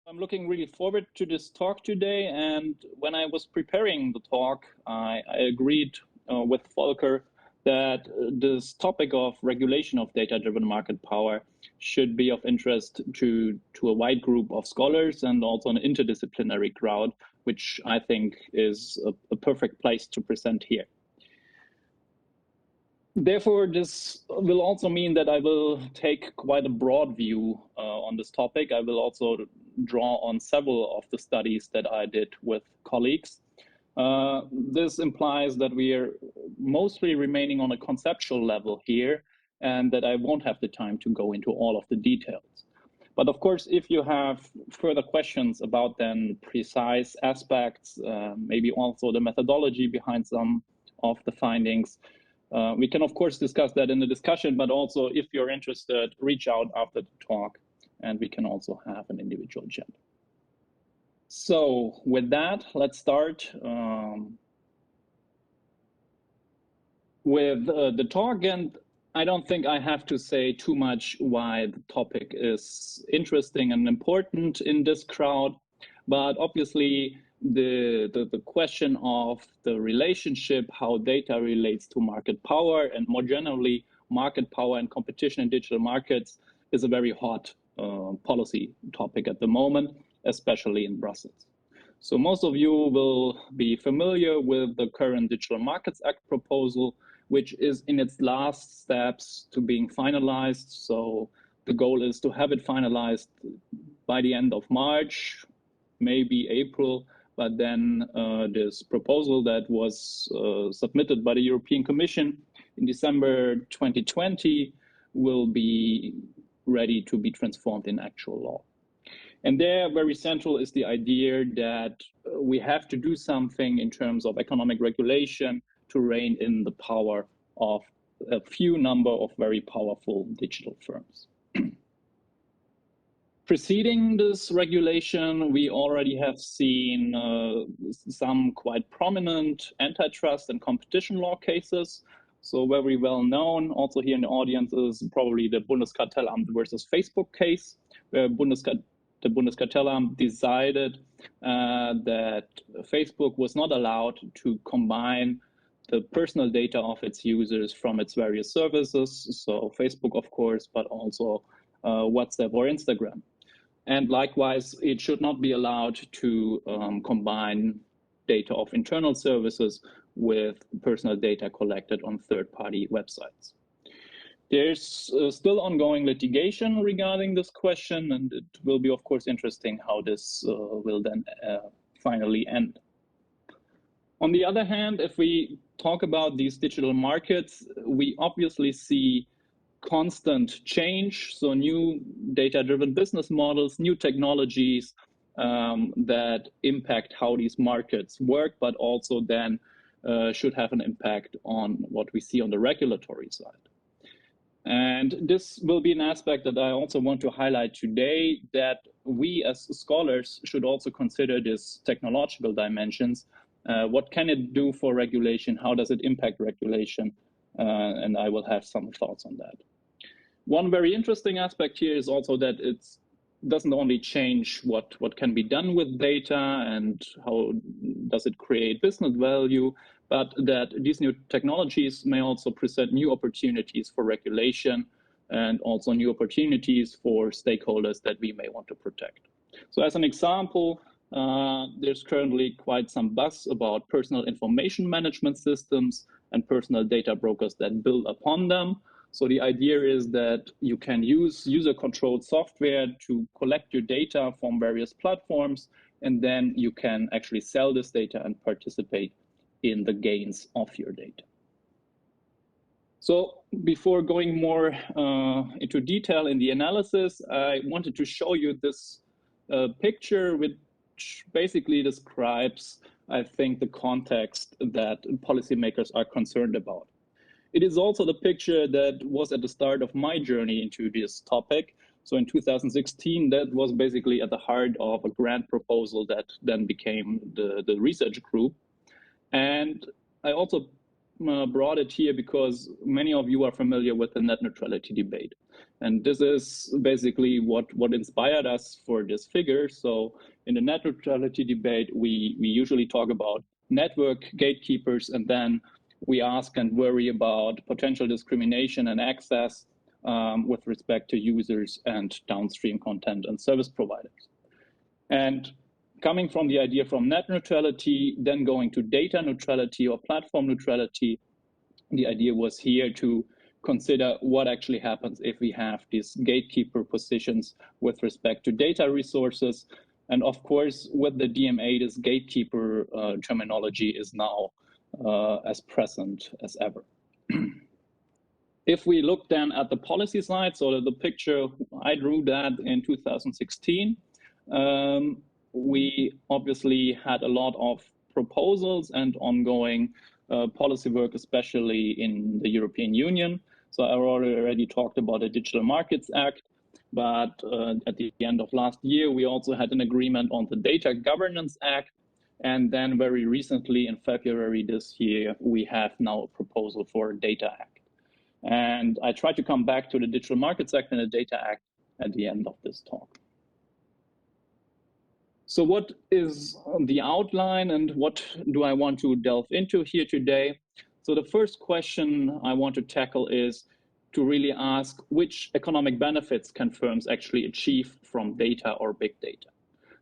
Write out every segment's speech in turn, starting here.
I'm looking really forward to this talk today. And when I was preparing the talk, I agreed with Volker that this topic of regulation of data-driven market power should be of interest to a wide group of scholars and also an interdisciplinary crowd, which I think is a perfect place to present here. Therefore, this will also mean that I will take quite a broad view on this topic. I will also draw on several of the studies that I did with colleagues. This implies that we are mostly remaining on a conceptual level here and that I won't have the time to go into all of the details. But of course, if you have further questions about then precise aspects, maybe also the methodology behind some of the findings, we can, of course, discuss that in the discussion, but also if you're interested, reach out after the talk and we can also have an individual chat. So with that, let's start with the talk. And I don't think I have to say too much why the topic is interesting and important in this crowd, but obviously the question of the relationship, how data relates to market power, and more generally, market power and competition in digital markets is a very hot policy topic at the moment, especially in Brussels. So most of you will be familiar with the current Digital Markets Act proposal, which is in its last steps to being finalized. So the goal is to have it finalized by the end of March, maybe April, but then this proposal that was submitted by the European Commission in December 2020 will be ready to be transformed in actual law. And there, very central is the idea that we have to do something in terms of economic regulation to rein in the power of a few number of very powerful digital firms. Preceding this regulation, we already have seen some quite prominent antitrust and competition law cases. So very well known, also here in the audience, is probably the Bundeskartellamt versus Facebook case, where the Bundeskartellamt decided that Facebook was not allowed to combine the personal data of its users from its various services, so Facebook, of course, but also WhatsApp or Instagram. And likewise, it should not be allowed to combine data of internal services with personal data collected on third-party websites. There's still ongoing litigation regarding this question, and it will be, of course, interesting how this will then finally end. On the other hand, if we talk about these digital markets, we obviously see constant change, so new data-driven business models, new technologies that impact how these markets work, but also then should have an impact on what we see on the regulatory side. And this will be an aspect that I also want to highlight today, that we as scholars should also consider these technological dimensions. What can it do for regulation? How does it impact regulation? And I will have some thoughts on that. One very interesting aspect here is also that it doesn't only change what can be done with data and how does it create business value, but that these new technologies may also present new opportunities for regulation and also new opportunities for stakeholders that we may want to protect. So as an example, there's currently quite some buzz about personal information management systems and personal data brokers that build upon them. So the idea is that you can use user-controlled software to collect your data from various platforms, and then you can actually sell this data and participate in the gains of your data. So before going more into detail in the analysis, I wanted to show you this picture, which basically describes, I think, the context that policymakers are concerned about. It is also the picture that was at the start of my journey into this topic. So in 2016, that was basically at the heart of a grant proposal that then became the research group. And I also brought it here because many of you are familiar with the net neutrality debate. And this is basically what inspired us for this figure. So in the net neutrality debate, we usually talk about network gatekeepers, and then we ask and worry about potential discrimination and access with respect to users and downstream content and service providers. And coming from the idea from net neutrality, then going to data neutrality or platform neutrality, the idea was here to consider what actually happens if we have these gatekeeper positions with respect to data resources. And of course, with the DMA, this gatekeeper terminology is now as present as ever. If we look then at the policy side, so the picture, I drew that in 2016. We obviously had a lot of proposals and ongoing policy work, especially in the European Union. So I already talked about the Digital Markets Act, but at the end of last year, we also had an agreement on the Data Governance Act. And then very recently, in February this year, we have now a proposal for a Data Act. And I try to come back to the Digital Markets Act and the Data Act at the end of this talk. So what is the outline and what do I want to delve into here today? So the first question I want to tackle is to really ask which economic benefits can firms actually achieve from data or big data.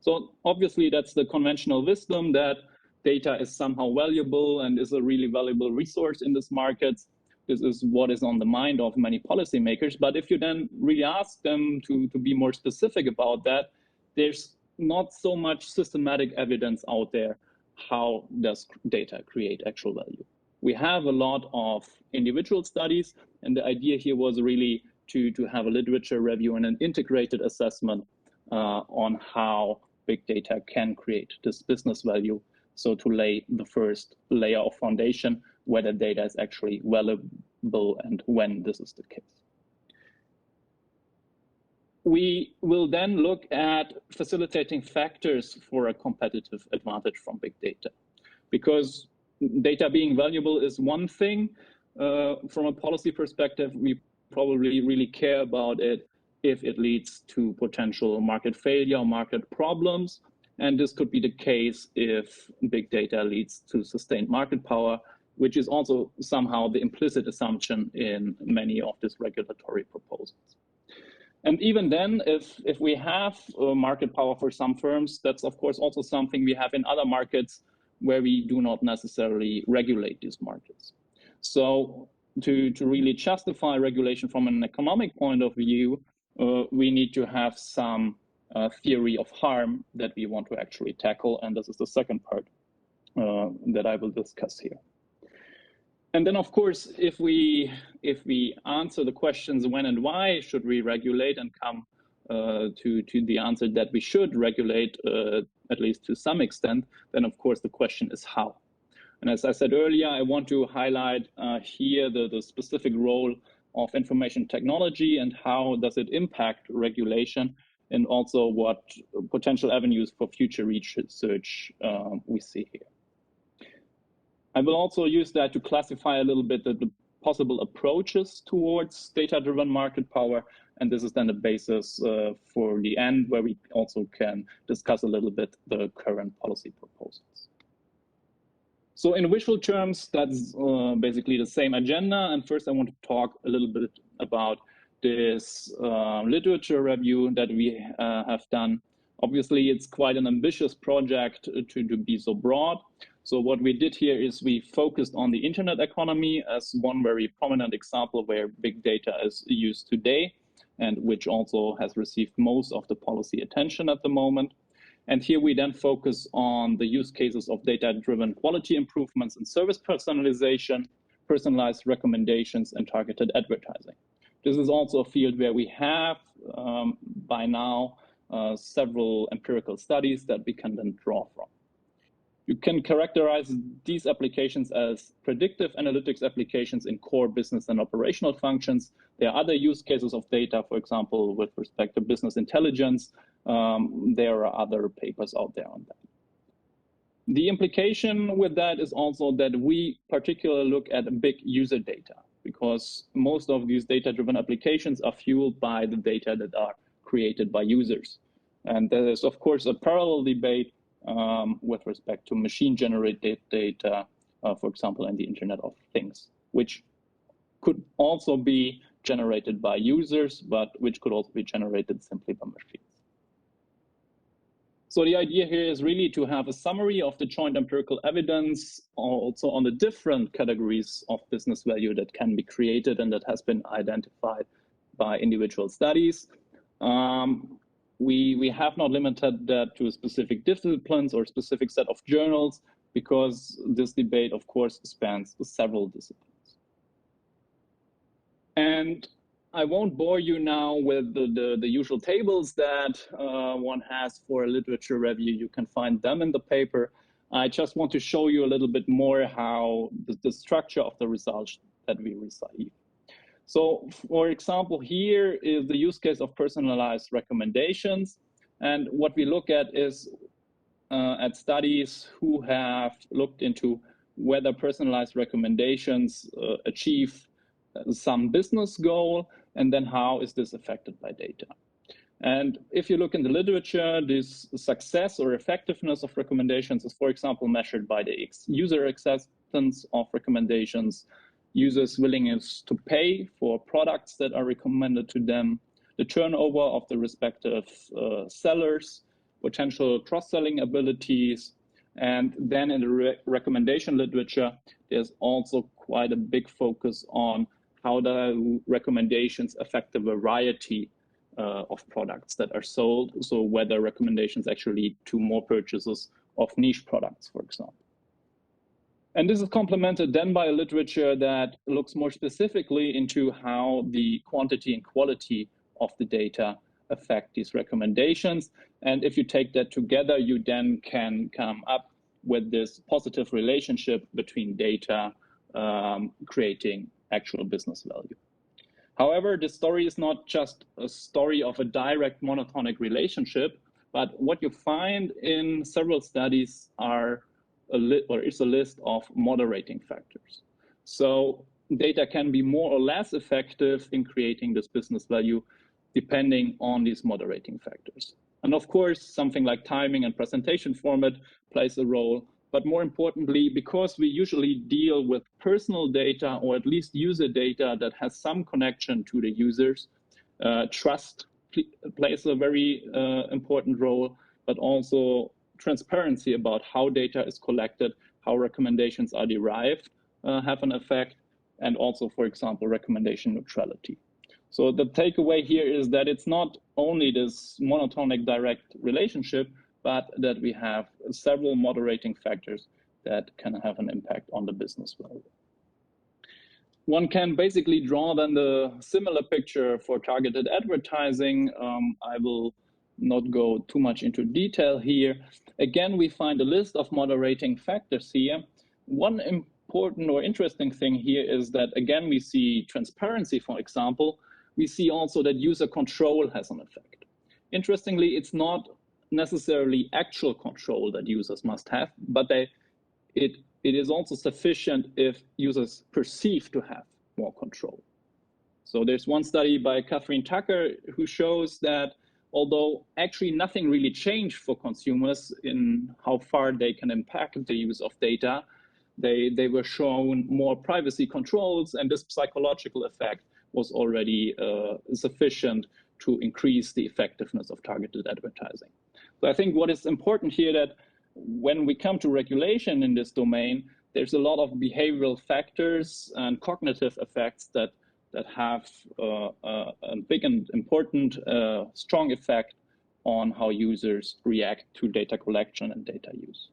So obviously that's the conventional wisdom that data is somehow valuable and is a really valuable resource in this market. This is what is on the mind of many policymakers. But if you then really ask them to be more specific about that, there's not so much systematic evidence out there. How does data create actual value? We have a lot of individual studies, and the idea here was really to have a literature review and an integrated assessment on how big data can create this business value. So to lay the first layer of foundation, whether data is actually valuable and when this is the case. We will then look at facilitating factors for a competitive advantage from big data, because data being valuable is one thing. From a policy perspective, we probably really care about it if it leads to potential market failure or market problems. And this could be the case if big data leads to sustained market power, which is also somehow the implicit assumption in many of these regulatory proposals. And even then, if we have market power for some firms, that's of course also something we have in other markets where we do not necessarily regulate these markets. So to really justify regulation from an economic point of view, we need to have some theory of harm that we want to actually tackle. And this is the second part that I will discuss here. And then, of course, if we answer the questions when and why should we regulate and come to the answer that we should regulate, at least to some extent, then of course the question is how. And as I said earlier, I want to highlight here the specific role of information technology and how does it impact regulation, and also what potential avenues for future research we see here. I will also use that to classify a little bit the possible approaches towards data-driven market power. And this is then the basis for the end, where we also can discuss a little bit the current policy proposals. So in visual terms, that's basically the same agenda. And first I want to talk a little bit about this literature review that we have done. Obviously, it's quite an ambitious project to be so broad. So what we did here is we focused on the internet economy as one very prominent example where big data is used today, and which also has received most of the policy attention at the moment. And here we then focus on the use cases of data-driven quality improvements and service personalization, personalized recommendations, and targeted advertising. This is also a field where we have by now several empirical studies that we can then draw from. You can characterize these applications as predictive analytics applications in core business and operational functions. There are other use cases of data, for example, with respect to business intelligence. There are other papers out there on that. The implication with that is also that we particularly look at big user data, because most of these data-driven applications are fueled by the data that are created by users. And there is, of course, a parallel debate with respect to machine-generated data, for example, in the Internet of Things, which could also be generated by users, but which could also be generated simply by machines. So the idea here is really to have a summary of the joint empirical evidence also on the different categories of business value that can be created and that has been identified by individual studies. We have not limited that to specific disciplines or specific set of journals, because this debate, of course, spans several disciplines. And I won't bore you now with the usual tables that one has for a literature review. You can find them in the paper. I just want to show you a little bit more how the structure of the results that we receive. So, for example, here is the use case of personalized recommendations. And what we look at is at studies who have looked into whether personalized recommendations achieve some business goal, and then how is this affected by data. And if you look in the literature, this success or effectiveness of recommendations is, for example, measured by the user acceptance of recommendations, users' willingness to pay for products that are recommended to them, the turnover of the respective sellers, potential cross-selling abilities. And then in the recommendation literature, there's also quite a big focus on how the recommendations affect the variety of products that are sold. So whether recommendations actually lead to more purchases of niche products, for example. And this is complemented then by a literature that looks more specifically into how the quantity and quality of the data affect these recommendations. And if you take that together, you then can come up with this positive relationship between data creating actual business value. However, this story is not just a story of a direct monotonic relationship, but what you find in several studies is a list of moderating factors. So data can be more or less effective in creating this business value depending on these moderating factors. And of course, something like timing and presentation format plays a role. But more importantly, because we usually deal with personal data, or at least user data that has some connection to the users, trust plays a very important role, but also transparency about how data is collected, how recommendations are derived have an effect, and also, for example, recommendation neutrality. So the takeaway here is that it's not only this monotonic direct relationship, but that we have several moderating factors that can have an impact on the business value. One can basically draw then the similar picture for targeted advertising. I will not go too much into detail here. Again, we find a list of moderating factors here. One important or interesting thing here is that, again, we see transparency, for example. We see also that user control has an effect. Interestingly, it's not necessarily actual control that users must have, but it is also sufficient if users perceive to have more control. So there's one study by Catherine Tucker who shows that although actually nothing really changed for consumers in how far they can impact the use of data, they were shown more privacy controls, and this psychological effect was already sufficient to increase the effectiveness of targeted advertising. So I think what is important here that when we come to regulation in this domain, there's a lot of behavioral factors and cognitive effects that have a big and important, strong effect on how users react to data collection and data use.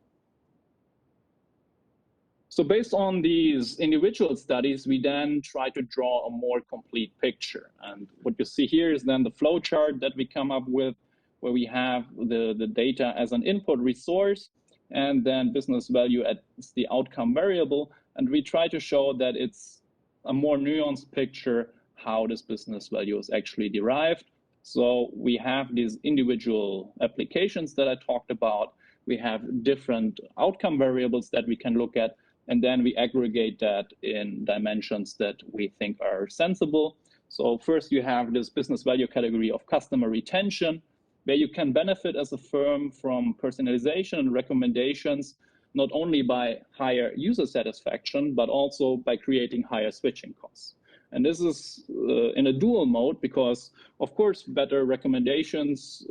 So based on these individual studies, we then try to draw a more complete picture. And what you see here is then the flow chart that we come up with, where we have the data as an input resource, and then business value as the outcome variable. And we try to show that it's a more nuanced picture how this business value is actually derived. So we have these individual applications that I talked about. we have different outcome variables that we can look at, and then we aggregate that in dimensions that we think are sensible. So first you have this business value category of customer retention, where you can benefit as a firm from personalization and recommendations, not only by higher user satisfaction, but also by creating higher switching costs. And this is in a dual mode because, of course, better recommendations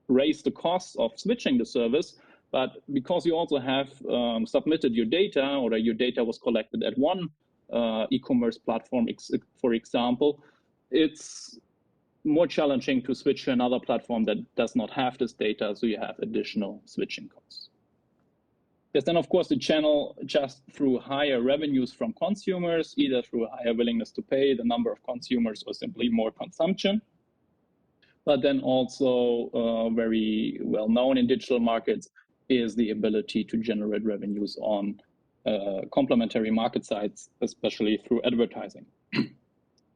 raise the cost of switching the service, but because you also have submitted your data, or your data was collected at one e-commerce platform, for example, it's more challenging to switch to another platform that does not have this data, so you have additional switching costs. There's then, of course, the channel just through higher revenues from consumers, either through a higher willingness to pay, the number of consumers, or simply more consumption. But then also very well known in digital markets is the ability to generate revenues on complementary market sites, especially through advertising.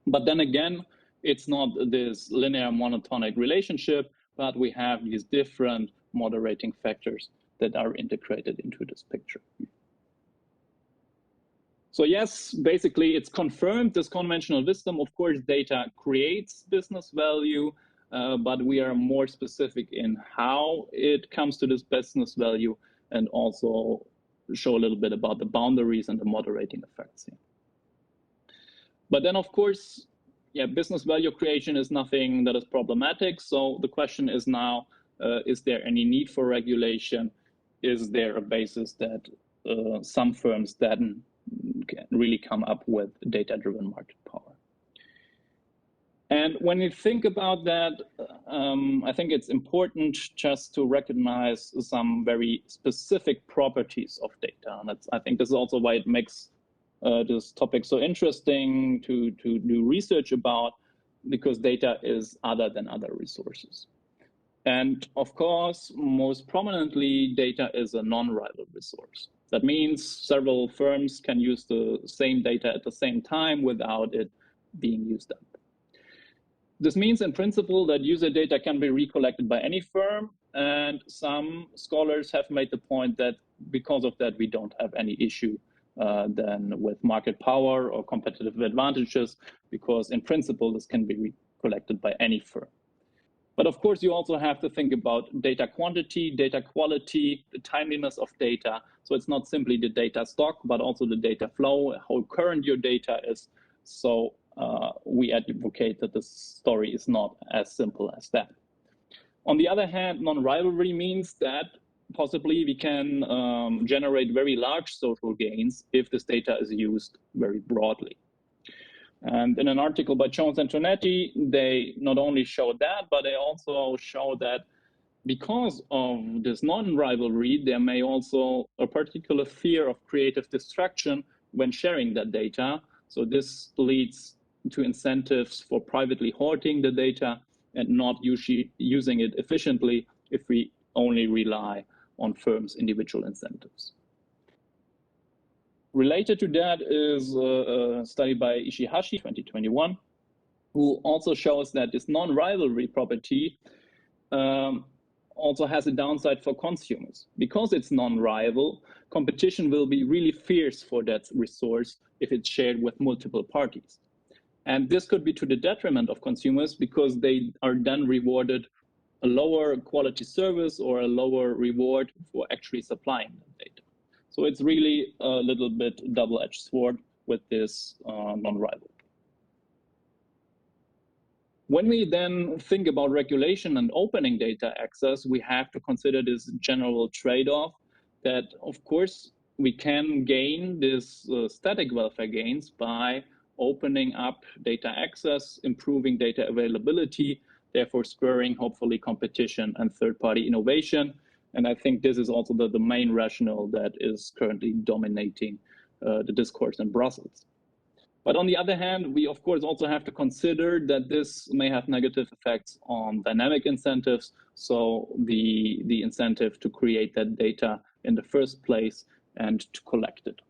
But then again, it's not this linear monotonic relationship, but we have these different moderating factors that are integrated into this picture. So yes, basically it's confirmed this conventional wisdom. Of course, data creates business value, but we are more specific in how it comes to this business value, and also show a little bit about the boundaries and the moderating effects here. But then, of course, yeah, business value creation is nothing that is problematic. So the question is now, is there any need for regulation? Is there a basis that some firms then can really come up with data-driven market power? And when you think about that, I think it's important just to recognize some very specific properties of data. And I think this is also why it makes this topic so interesting to do research about, because data is other than other resources. And of course, most prominently, data is a non-rival resource. That means several firms can use the same data at the same time without it being used up. This means in principle that user data can be recollected by any firm, and some scholars have made the point that because of that, we don't have any issue then with market power or competitive advantages, because in principle, this can be recollected by any firm. But of course, you also have to think about data quantity, data quality, the timeliness of data. So it's not simply the data stock, but also the data flow, how current your data is. So we advocate that this story is not as simple as that. On the other hand, non-rivalry means that possibly we can generate very large social gains if this data is used very broadly. And in an article by Jones and Tonetti, they not only show that, but they also show that because of this non-rivalry, there may also a particular fear of creative destruction when sharing that data. So this leads to incentives for privately hoarding the data and not using it efficiently if we only rely on firms' individual incentives. Related to that is a study by Ishihashi, 2021, who also shows that this non-rivalry property also has a downside for consumers. Because it's non-rival, competition will be really fierce for that resource if it's shared with multiple parties. And this could be to the detriment of consumers because they are then rewarded a lower quality service or a lower reward for actually supplying the data. So it's really a little bit double-edged sword with this non-rival. When we then think about regulation and opening data access, we have to consider this general trade-off that, of course, we can gain this static welfare gains by opening up data access, improving data availability, therefore spurring, hopefully, competition and third-party innovation. And I think this is also the main rationale that is currently dominating the discourse in Brussels. But on the other hand, we of course also have to consider that this may have negative effects on dynamic incentives. So the incentive to create that data in the first place and to collect it.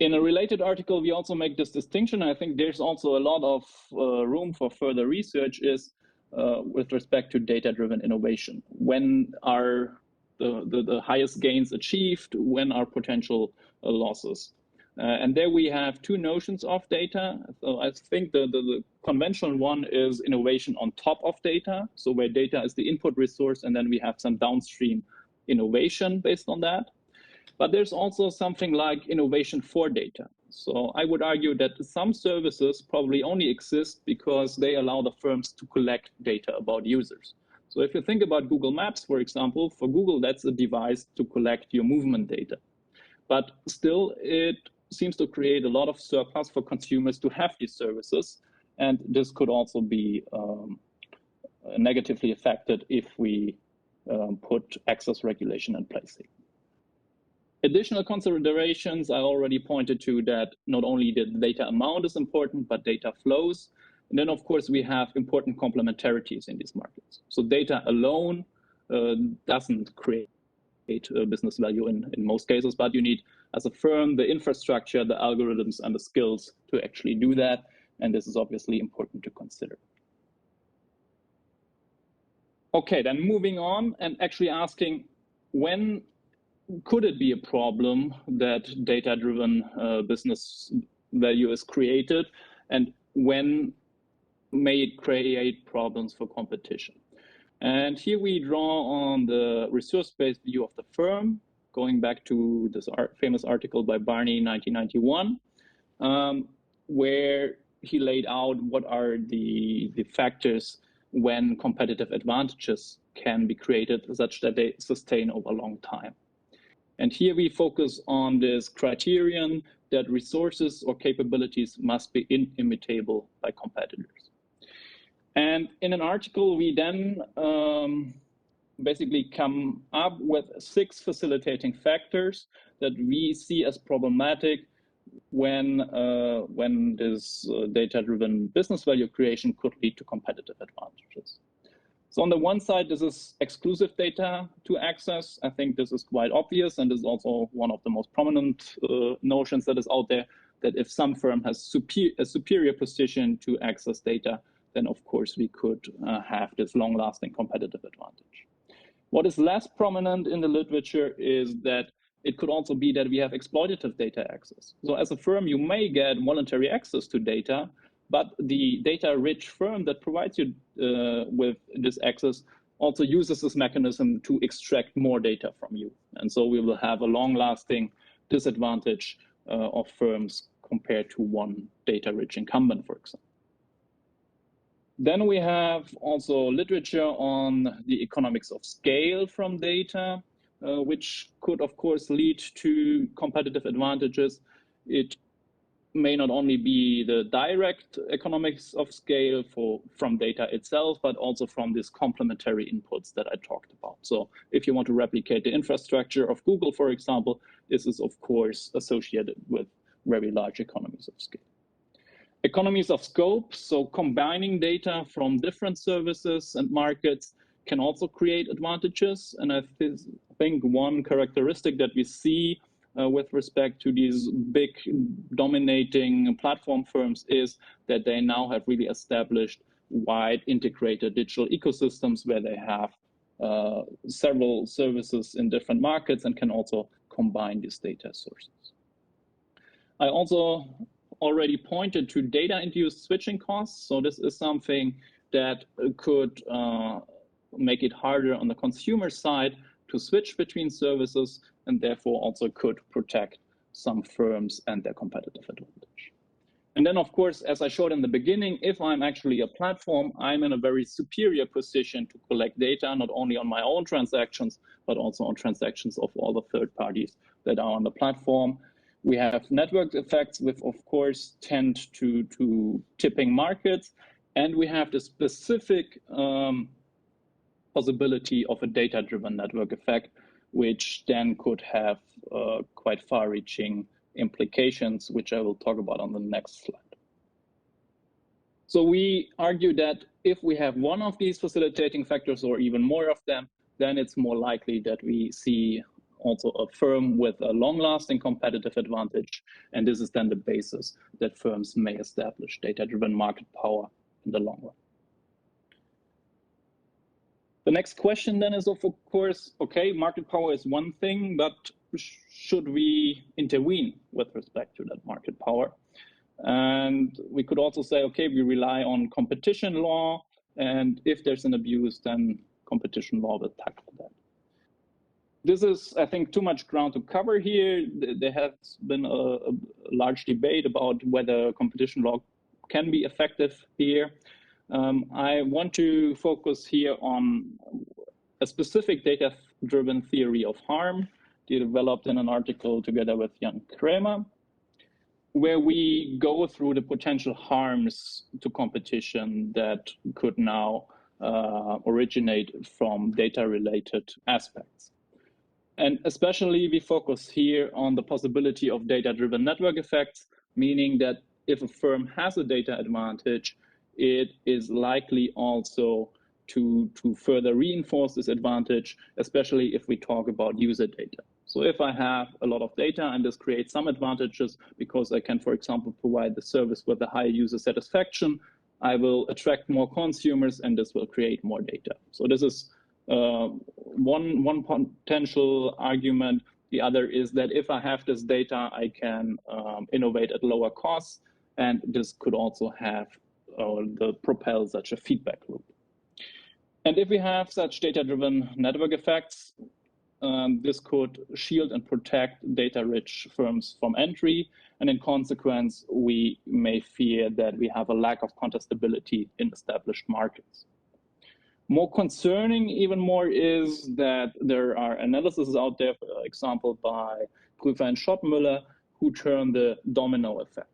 In a related article, we also make this distinction. I think there's also a lot of room for further research is with respect to data-driven innovation. When are the highest gains achieved? When are potential losses? And there we have two notions of data. So I think the conventional one is innovation on top of data. So where data is the input resource, and then we have some downstream innovation based on that. But there's also something like innovation for data. So I would argue that some services probably only exist because they allow the firms to collect data about users. So if you think about Google Maps, for example, for Google, that's a device to collect your movement data. But still, it seems to create a lot of surplus for consumers to have these services. And this could also be negatively affected if we put access regulation in place. Additional considerations, I already pointed to that not only the data amount is important, but data flows. And then, of course, we have important complementarities in these markets. So data alone doesn't create business value in most cases, but you need, as a firm, the infrastructure, the algorithms, and the skills to actually do that. And this is obviously important to consider. Okay, then moving on and actually asking, when could it be a problem that data-driven business value is created, and when may it create problems for competition? And here we draw on the resource-based view of the firm, going back to this famous article by Barney in 1991, where he laid out what are the factors when competitive advantages can be created such that they sustain over a long time. And here we focus on this criterion that resources or capabilities must be inimitable by competitors. And in an article, we then basically come up with 6 facilitating factors that we see as problematic when this data-driven business value creation could lead to competitive advantages. So on the one side, this is exclusive data to access. I think this is quite obvious, and is also one of the most prominent notions that is out there, that if some firm has a superior position to access data, then of course we could have this long-lasting competitive advantage. What is less prominent in the literature is that it could also be that we have exploitative data access. So as a firm, you may get voluntary access to data, but the data-rich firm that provides you with this access also uses this mechanism to extract more data from you. And so we will have a long-lasting disadvantage of firms compared to one data-rich incumbent, for example. Then we have also literature on the economics of scale from data, which could, of course, lead to competitive advantages. It may not only be the direct economics of scale from data itself, but also from these complementary inputs that I talked about. So if you want to replicate the infrastructure of Google, for example, this is, of course, associated with very large economies of scale. Economies of scope, so combining data from different services and markets can also create advantages. And I think one characteristic that we see with respect to these big dominating platform firms is that they now have really established wide integrated digital ecosystems where they have several services in different markets and can also combine these data sources. I also already pointed to data-induced switching costs. So this is something that could make it harder on the consumer side to switch between services, and therefore also could protect some firms and their competitive advantage. And then, of course, as I showed in the beginning, if I'm actually a platform, I'm in a very superior position to collect data, not only on my own transactions, but also on transactions of all the third parties that are on the platform. We have network effects, which, of course, tend to tipping markets. And we have the specific possibility of a data-driven network effect, which then could have quite far-reaching implications, which I will talk about on the next slide. So we argue that if we have one of these facilitating factors or even more of them, then it's more likely that we see also a firm with a long-lasting competitive advantage. And this is then the basis that firms may establish data-driven market power in the long run. The next question then is, of course, okay, market power is one thing, but should we intervene with respect to that market power? And we could also say, okay, we rely on competition law, and if there's an abuse, then competition law will tackle that. This is, I think, too much ground to cover here. There has been a large debate about whether competition law can be effective here. I want to focus here on a specific data-driven theory of harm developed in an article together with Jan Kramer, where we go through the potential harms to competition that could now originate from data-related aspects. And especially we focus here on the possibility of data-driven network effects, meaning that if a firm has a data advantage, it is likely also to further reinforce this advantage, especially if we talk about user data. So if I have a lot of data and this creates some advantages because I can, for example, provide the service with a high user satisfaction, I will attract more consumers and this will create more data. So this is one potential argument. The other is that if I have this data, I can innovate at lower costs, and this could also have propel such a feedback loop. And if we have such data-driven network effects, this could shield and protect data-rich firms from entry, and in consequence, we may fear that we have a lack of contestability in established markets. More concerning even more is that there are analyses out there, for example, by Prüfer and Schottmüller, who term the domino effect.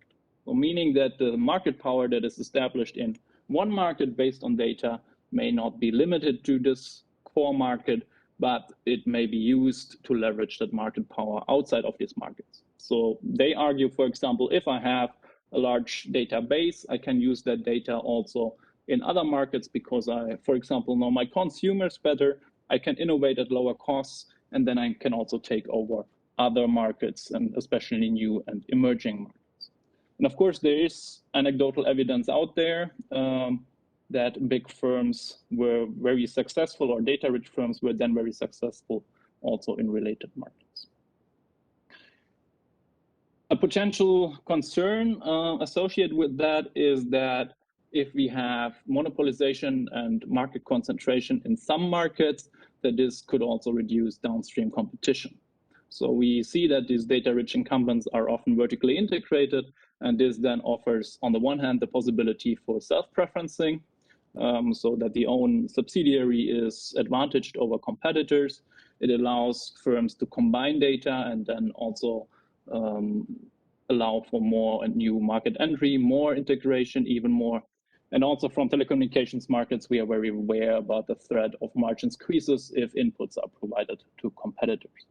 So meaning that the market power that is established in one market based on data may not be limited to this core market, but it may be used to leverage that market power outside of these markets. So they argue, for example, if I have a large database, I can use that data also in other markets because I, for example, know my consumers better, I can innovate at lower costs, and then I can also take over other markets, and especially new and emerging markets. And of course, there is anecdotal evidence out there that big firms were very successful, or data-rich firms were then very successful also in related markets. A potential concern associated with that is that if we have monopolization and market concentration in some markets, that this could also reduce downstream competition. So we see that these data-rich incumbents are often vertically integrated, and this then offers, on the one hand, the possibility for self-preferencing, so that the own subsidiary is advantaged over competitors. It allows firms to combine data and then also allow for more and new market entry, more integration, even more. And also from telecommunications markets, we are very aware about the threat of margin squeezes if inputs are provided to competitors.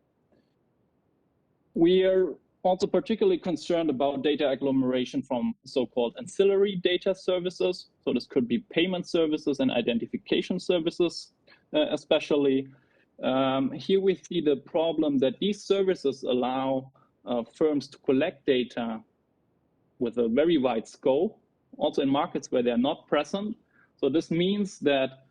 We are also particularly concerned about data agglomeration from so-called ancillary data services. So this could be payment services and identification services, especially. Here we see the problem that these services allow firms to collect data with a very wide scope, also in markets where they're not present. So this means that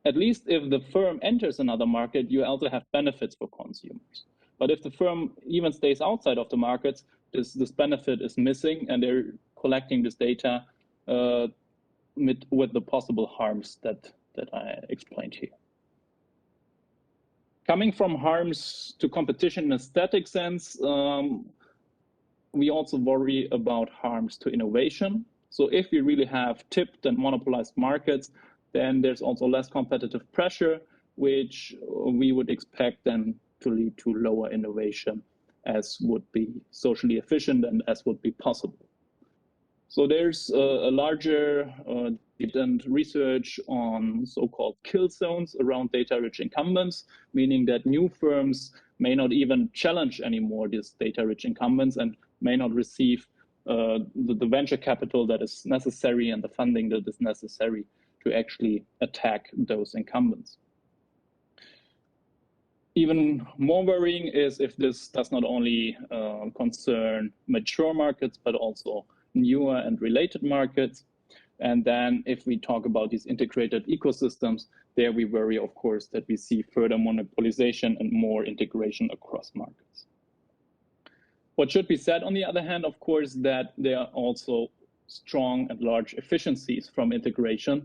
at least if the firm enters another market, you also have benefits for consumers. But if the firm even stays outside of the markets, this benefit is missing, and they're collecting this data with the possible harms that I explained here. Coming from harms to competition in a static sense, we also worry about harms to innovation. So if we really have tipped and monopolized markets, then there's also less competitive pressure, which we would expect then to lead to lower innovation, as would be socially efficient and as would be possible. So there's a larger research on so-called kill zones around data-rich incumbents, meaning that new firms may not even challenge anymore these data-rich incumbents and may not receive the venture capital that is necessary and the funding that is necessary to actually attack those incumbents. Even more worrying is if this does not only concern mature markets, but also newer and related markets. And then if we talk about these integrated ecosystems, there we worry, of course, that we see further monopolization and more integration across markets. What should be said, on the other hand, of course, that there are also strong and large efficiencies from integration,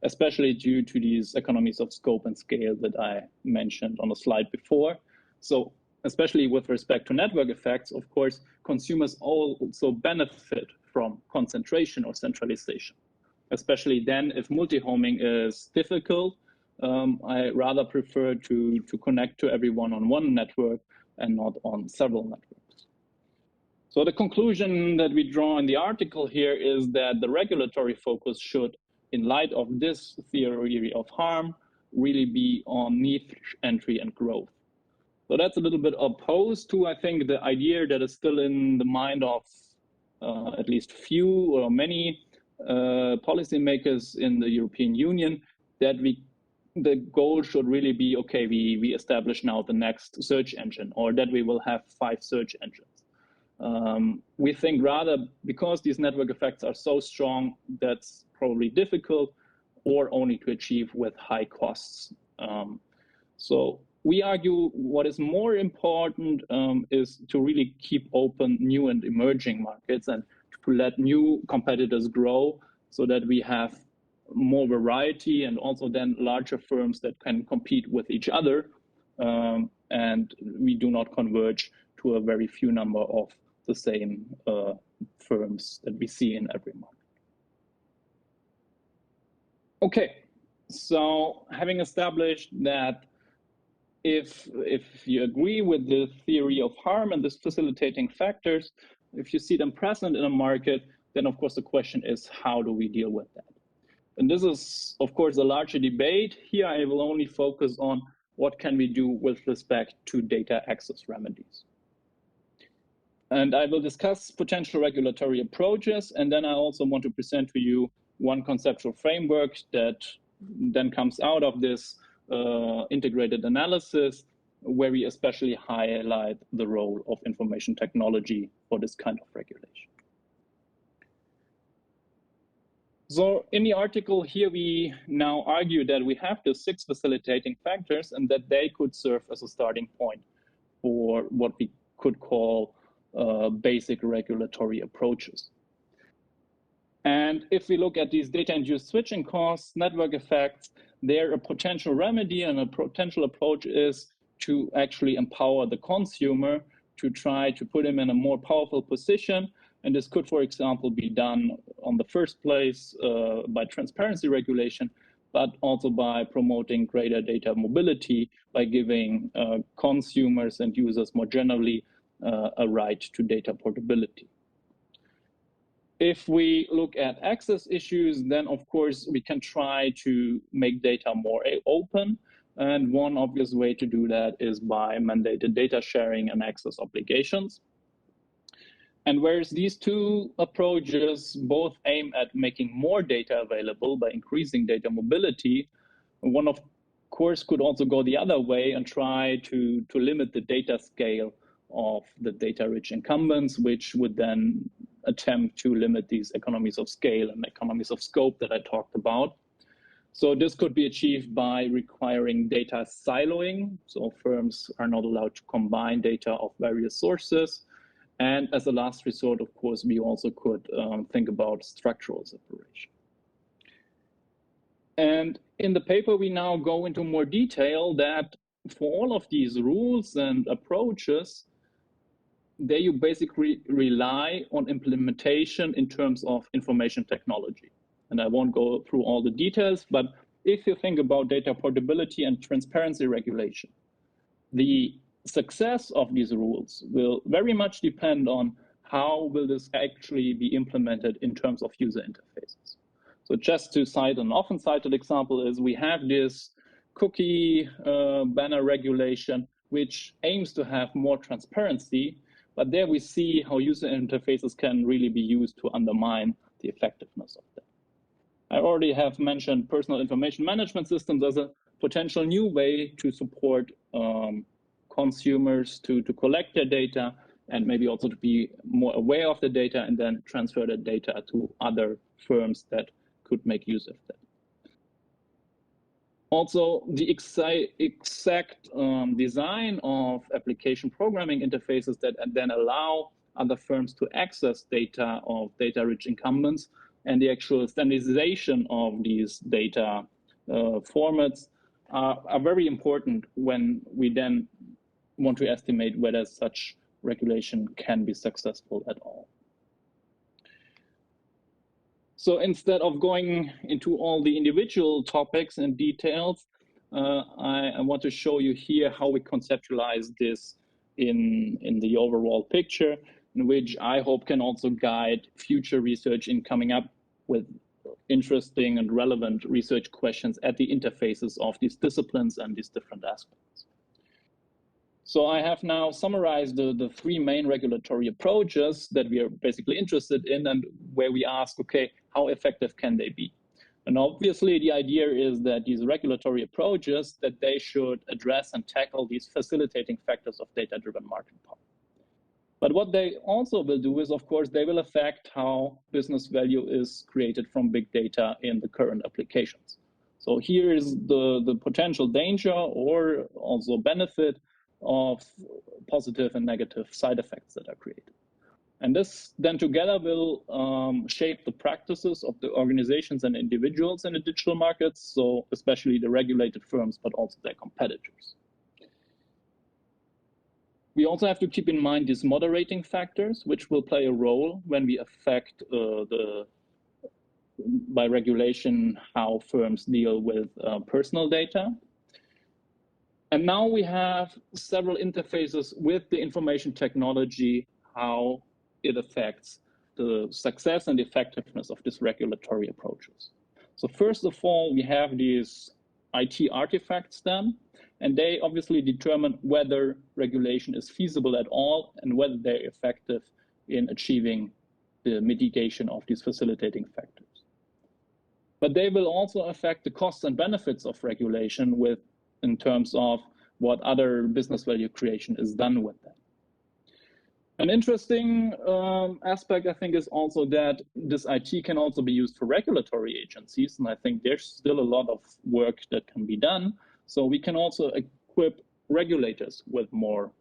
especially due to these economies of scope and scale that I mentioned on the slide before. So especially with respect to network effects, of course, consumers also benefit from concentration or centralization, especially then if multi-homing is difficult. I rather prefer to connect to everyone on one network and not on several networks. So the conclusion that we draw in the article here is that the regulatory focus should, in light of this theory of harm, really be on niche entry and growth. So that's a little bit opposed to, I think, the idea that is still in the mind of at least few or many policymakers in the European Union, that the goal should really be, okay, we establish now the next search engine, or that we will have 5 search engines. We think rather, because these network effects are so strong, that's probably difficult or only to achieve with high costs. So we argue what is more important is to really keep open new and emerging markets and to let new competitors grow, so that we have more variety and also then larger firms that can compete with each other, and we do not converge to a very few number of the same firms that we see in every market. Okay, so having established that if you agree with the theory of harm and these facilitating factors, if you see them present in a market, then of course the question is, how do we deal with that? And this is, of course, a larger debate. Here I will only focus on what can we do with respect to data access remedies. And I will discuss potential regulatory approaches, and then I also want to present to you one conceptual framework that then comes out of this integrated analysis, where we especially highlight the role of information technology for this kind of regulation. So in the article here, we now argue that we have the 6 facilitating factors and that they could serve as a starting point for what we could call basic regulatory approaches. And if we look at these data-induced switching costs, network effects, they're a potential remedy, and a potential approach is to actually empower the consumer to try to put him in a more powerful position. And this could, for example, be done on the first place by transparency regulation, but also by promoting greater data mobility, by giving consumers and users more generally a right to data portability. If we look at access issues, then of course we can try to make data more open. And one obvious way to do that is by mandated data sharing and access obligations. And whereas these 2 approaches both aim at making more data available by increasing data mobility, one of course could also go the other way and try to limit the data scale of the data-rich incumbents, which would then attempt to limit these economies of scale and economies of scope that I talked about. So this could be achieved by requiring data siloing. So firms are not allowed to combine data of various sources. And as a last resort, of course, we also could think about structural separation. And in the paper, we now go into more detail that for all of these rules and approaches, there you basically rely on implementation in terms of information technology. And I won't go through all the details, but if you think about data portability and transparency regulation, the success of these rules will very much depend on how will this actually be implemented in terms of user interfaces. So just to cite an often cited example is we have this cookie banner regulation, which aims to have more transparency, but there we see how user interfaces can really be used to undermine the effectiveness of them. I already have mentioned personal information management systems as a potential new way to support consumers to collect their data and maybe also to be more aware of the data and then transfer the data to other firms that could make use of that. Also, the exact design of application programming interfaces that then allow other firms to access data of data-rich incumbents and the actual standardization of these data formats are very important when we then want to estimate whether such regulation can be successful at all. So instead of going into all the individual topics and details, I want to show you here how we conceptualize this in the overall picture, in which I hope can also guide future research in coming up with interesting and relevant research questions at the interfaces of these disciplines and these different aspects. So I have now summarized the three main regulatory approaches that we are basically interested in and where we ask, okay, how effective can they be? And obviously the idea is that these regulatory approaches, that they should address and tackle these facilitating factors of data-driven market power. But what they also will do is, of course, they will affect how business value is created from big data in the current applications. So here is the potential danger or also benefit of positive and negative side effects that are created. And this then together will shape the practices of the organizations and individuals in the digital markets, so especially the regulated firms, but also their competitors. We also have to keep in mind these moderating factors, which will play a role when we affect by regulation how firms deal with personal data. And now we have several interfaces with the information technology, how it affects the success and effectiveness of these regulatory approaches. So first of all, we have these IT artifacts then, and they obviously determine whether regulation is feasible at all and whether they're effective in achieving the mitigation of these facilitating factors. But they will also affect the costs and benefits of regulation in terms of what other business value creation is done with that. An interesting aspect, I think, is also that this IT can also be used for regulatory agencies, and I think there's still a lot of work that can be done. So we can also equip regulators with more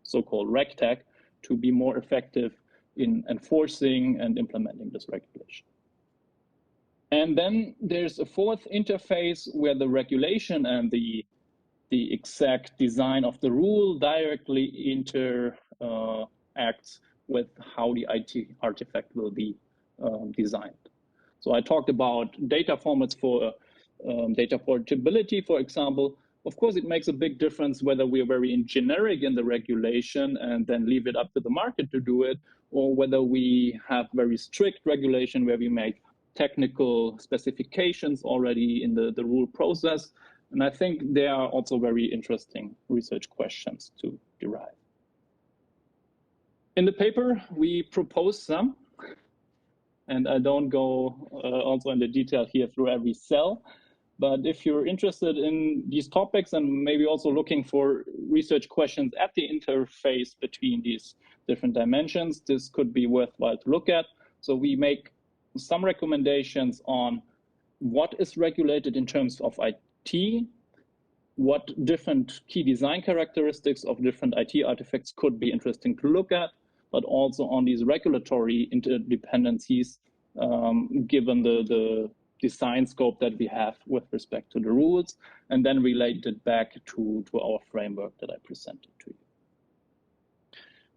so-called RegTech to be more effective in enforcing and implementing this regulation. And then there's a fourth interface where the regulation and the exact design of the rule directly interacts with how the IT artifact will be designed. So I talked about data formats for data portability, for example. Of course, it makes a big difference whether we're very generic in the regulation and then leave it up to the market to do it, or whether we have very strict regulation where we make technical specifications already in the rule process. And I think they are also very interesting research questions to derive. In the paper, we propose some, and I don't go also in the detail here through every cell, but if you're interested in these topics and maybe also looking for research questions at the interface between these different dimensions, this could be worthwhile to look at. So we make some recommendations on what is regulated in terms of IT, what different key design characteristics of different IT artifacts could be interesting to look at, but also on these regulatory interdependencies, given the design scope that we have with respect to the rules, and then relate it back to our framework that I presented to you.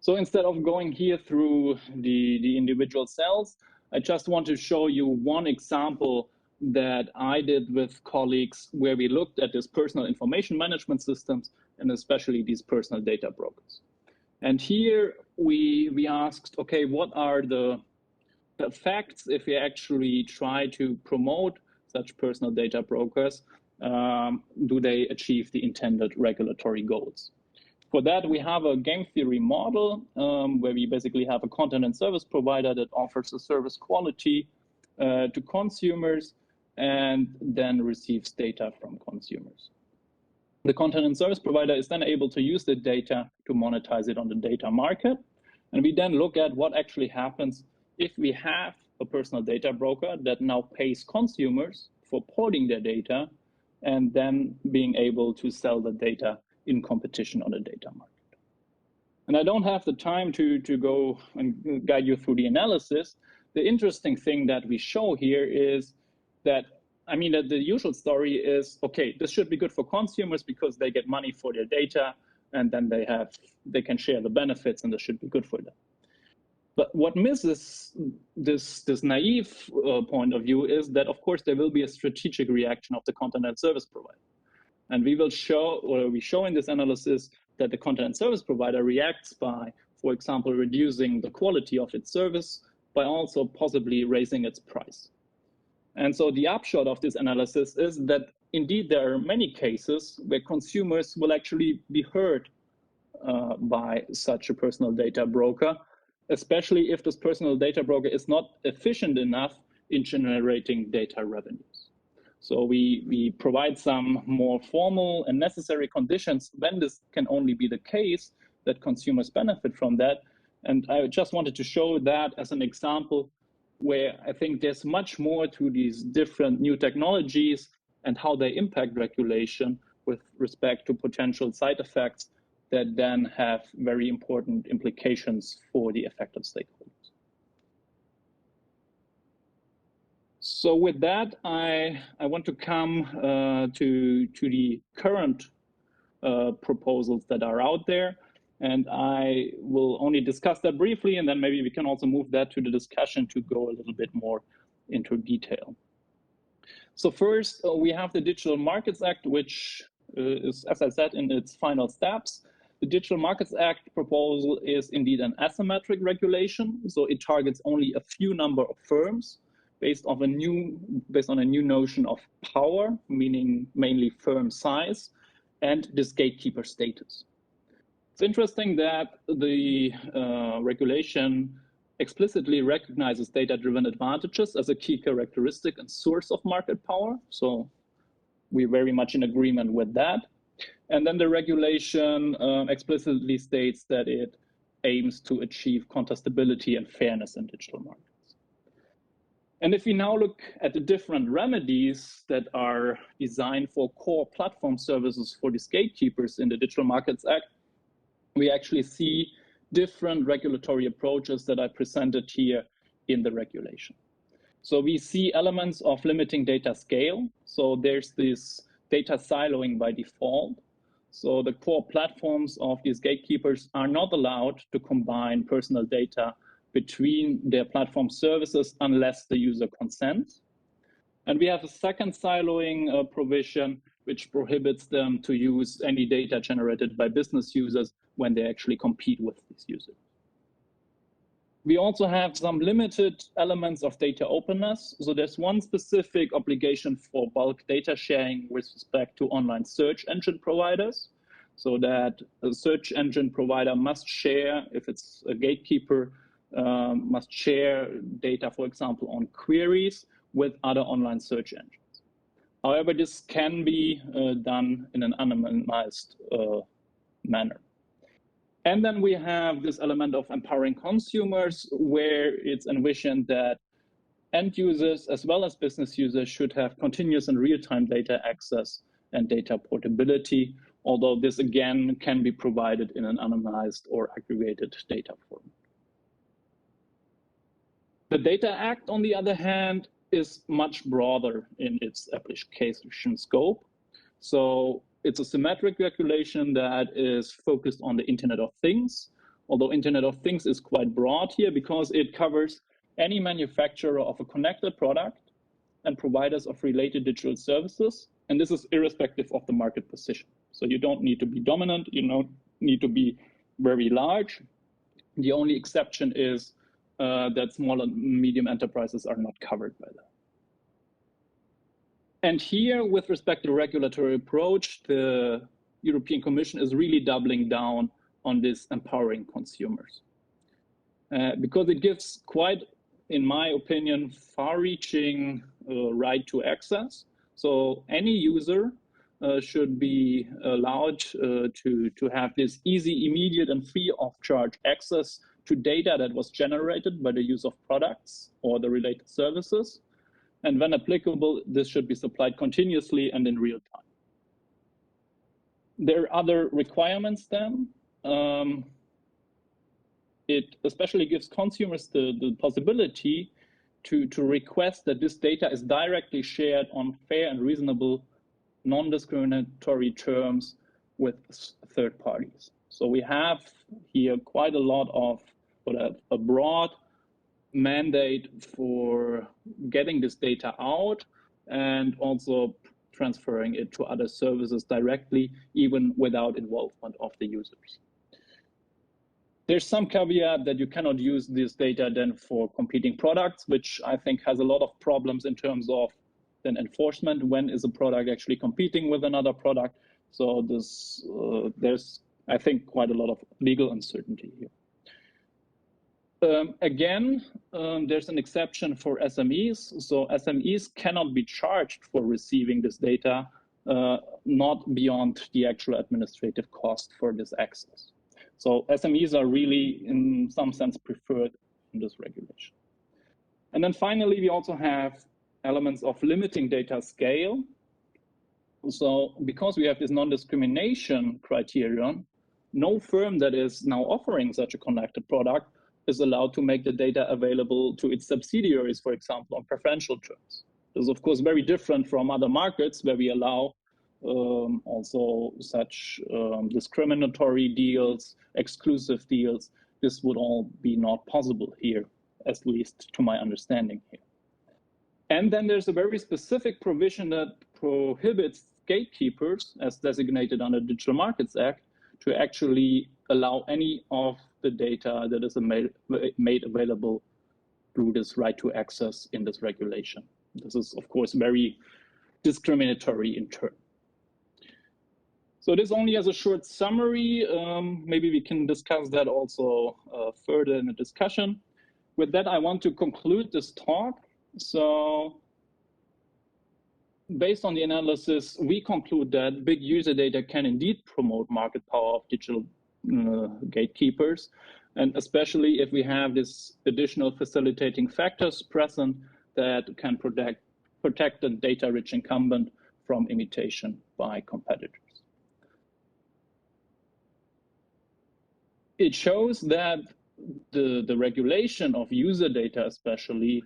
So instead of going here through the individual cells, I just want to show you one example that I did with colleagues where we looked at this personal information management systems and especially these personal data brokers. And here we asked, okay, what are the effects if we actually try to promote such personal data brokers? Do they achieve the intended regulatory goals? For that, we have a game theory model where we basically have a content and service provider that offers a service quality to consumers and then receives data from consumers. The content and service provider is then able to use the data to monetize it on the data market. And we then look at what actually happens if we have a personal data broker that now pays consumers for porting their data and then being able to sell the data in competition on the data market. And I don't have the time to go and guide you through the analysis. The interesting thing that we show here is that, I mean, that the usual story is, okay, this should be good for consumers because they get money for their data, and then they can share the benefits, and this should be good for them. But what misses this naive point of view is that, of course, there will be a strategic reaction of the content and service provider. And we will show, or we show in this analysis, that the content and service provider reacts by, for example, reducing the quality of its service, by also possibly raising its price. And so the upshot of this analysis is that indeed there are many cases where consumers will actually be hurt by such a personal data broker, especially if this personal data broker is not efficient enough in generating data revenues. So we provide some more formal and necessary conditions when this can only be the case, that consumers benefit from that. And I just wanted to show that as an example where I think there's much more to these different new technologies and how they impact regulation with respect to potential side effects that then have very important implications for the affected stakeholders. So with that, I want to come to the current proposals that are out there. And I will only discuss that briefly, and then maybe we can also move that to the discussion to go a little bit more into detail. So first, we have the Digital Markets Act, which is, as I said, in its final steps. The Digital Markets Act proposal is indeed an asymmetric regulation. So it targets only a few number of firms based on a new notion of power, meaning mainly firm size, and this gatekeeper status. It's interesting that the regulation explicitly recognizes data-driven advantages as a key characteristic and source of market power. So we're very much in agreement with that. And then the regulation explicitly states that it aims to achieve contestability and fairness in digital markets. And if we now look at the different remedies that are designed for core platform services for these gatekeepers in the Digital Markets Act, we actually see different regulatory approaches that I presented here in the regulation. So we see elements of limiting data scale. So there's this data siloing by default. So the core platforms of these gatekeepers are not allowed to combine personal data between their platform services unless the user consents. And we have a second siloing provision, which prohibits them to use any data generated by business users when they actually compete with these users. We also have some limited elements of data openness. So there's one specific obligation for bulk data sharing with respect to online search engine providers, so that a search engine provider must share, if it's a gatekeeper, must share data, for example, on queries with other online search engines. However, this can be done in an anonymized manner. And then we have this element of empowering consumers, where it's envisioned that end users as well as business users should have continuous and real-time data access and data portability, although this again can be provided in an anonymized or aggregated data form. The Data Act, on the other hand, is much broader in its application scope. So it's a symmetric regulation that is focused on the Internet of Things, although Internet of Things is quite broad here because it covers any manufacturer of a connected product and providers of related digital services. And this is irrespective of the market position. So you don't need to be dominant, you don't need to be very large. The only exception is that small and medium enterprises are not covered by that. And here, with respect to regulatory approach, the European Commission is really doubling down on this empowering consumers. Because it gives quite, in my opinion, far-reaching right to access. So any user should be allowed to have this easy, immediate, and free of charge access to data that was generated by the use of products or the related services. And when applicable, this should be supplied continuously and in real time. There are other requirements then. It especially gives consumers the possibility to request that this data is directly shared on fair and reasonable, non-discriminatory terms with third parties. So we have here quite a lot of a broad mandate for getting this data out and also transferring it to other services directly, even without involvement of the users. There's some caveat that you cannot use this data then for competing products, which I think has a lot of problems in terms of then enforcement. When is a product actually competing with another product? So this, there's, I think, quite a lot of legal uncertainty here. Again, there's an exception for SMEs. So SMEs cannot be charged for receiving this data, not beyond the actual administrative cost for this access. So SMEs are really, in some sense, preferred in this regulation. And then finally, we also have elements of limiting data scale. So because we have this non-discrimination criterion, no firm that is now offering such a connected product is allowed to make the data available to its subsidiaries, for example, on preferential terms. This is, of course, very different from other markets where we allow also such discriminatory deals, exclusive deals. This would all be not possible here, at least to my understanding here. And then there's a very specific provision that prohibits gatekeepers, as designated under the Digital Markets Act, to actually allow any of the data that is made available through this right to access in this regulation. This is, of course, very discriminatory in turn. So this only as a short summary. Maybe we can discuss that also further in the discussion. With that, I want to conclude this talk. So based on the analysis, we conclude that big user data can indeed promote market power of digital gatekeepers, and especially if we have this additional facilitating factors present that can protect the data-rich incumbent from imitation by competitors. It shows that the regulation of user data especially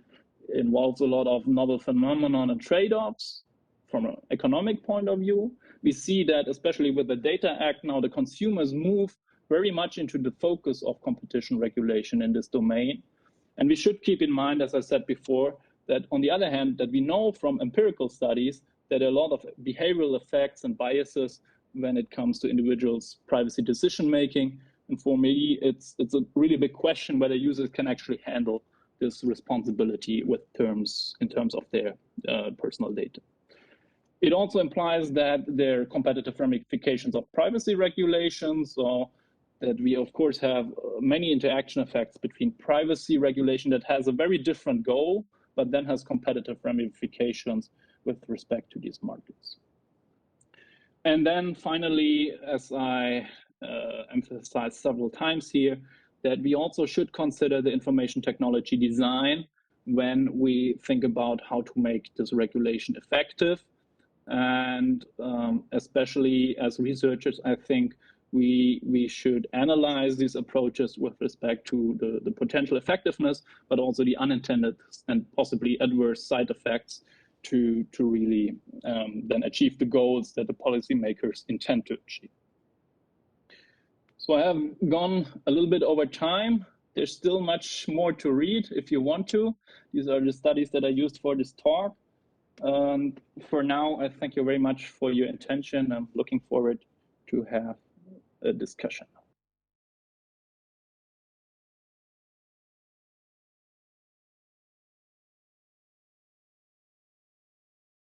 involves a lot of novel phenomenon and trade-offs from an economic point of view. We see that especially with the Data Act now, the consumers move very much into the focus of competition regulation in this domain. And we should keep in mind, as I said before, that on the other hand, that we know from empirical studies that a lot of behavioral effects and biases when it comes to individuals' privacy decision-making. And for me, it's a really big question whether users can actually handle this responsibility in terms of their personal data. It also implies that there are competitive ramifications of privacy regulations, so that we, of course, have many interaction effects between privacy regulation that has a very different goal, but then has competitive ramifications with respect to these markets. And then finally, as I emphasized several times here, that we also should consider the information technology design when we think about how to make this regulation effective. And especially as researchers, I think we should analyze these approaches with respect to the potential effectiveness, but also the unintended and possibly adverse side effects to really then achieve the goals that the policymakers intend to achieve. So I have gone a little bit over time. There's still much more to read if you want to. These are the studies that I used for this talk. For now, I thank you very much for your attention. I'm looking forward to have a discussion.